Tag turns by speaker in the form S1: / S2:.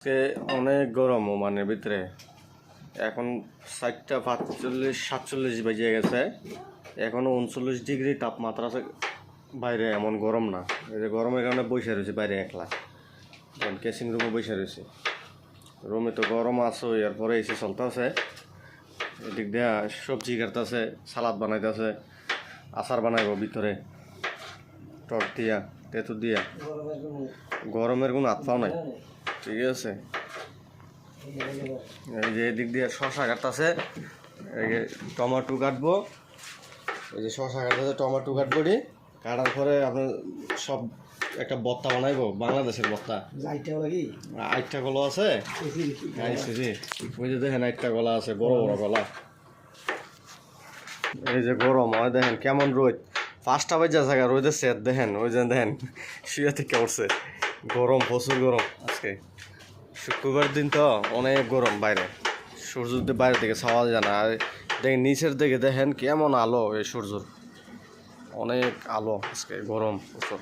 S1: আজকে অনেক গরম ওমানের ভিতরে। এখন 4:45-47 বেজে গেছে, এখনো 39 ডিগ্রি তাপমাত্রা আছে বাইরে। এমন গরম না, এই যে গরমের কারণে বসে রয়েছে বাইরে একলা। কেসিং রুমে বসে রয়েছে, রুমে তো গরম আছে, এরপরে এসি চলতেছে। এদিক দিয়ে সবজি কাটতেছে, সালাদ বানাইতেছে, আচার বানাইব ভিতরে টক দিয়া তেঁতুল দিয়া। গরমের কোনো আত্মাও নাই, ঠিক আছে। এই যে এদিক দিয়ে শশা কাটতেছে, এই যে টমেটো কাটবো, এই যে শশা কাটতেছে, টমেটো কাটবো। কাটার পরে আপনার সব একটা বত্তা বানাইবো, বাংলাদেশের বত্তা। আটটা গলা আছে, ওই যে দেখেন আটটা গলা আছে, বড় বড় গলা। এই যে গরম হয় দেখেন কেমন রোদ, 5টা বাজে জায়গা রোদের সেট দেখেন, ওই যে দেখেন শুয়ে থেকে উঠছে। গরম, প্রচুর গরম আজকে। শুক্রবার দিন তো অনেক গরম বাইরে, সূর্য বাইরে থেকে ছাওয়া যায় না। আর দেখেন নিচের দিকে দেখেন কেমন আলো, এই সূর্যর অনেক আলো, আজকে গরম প্রচুর।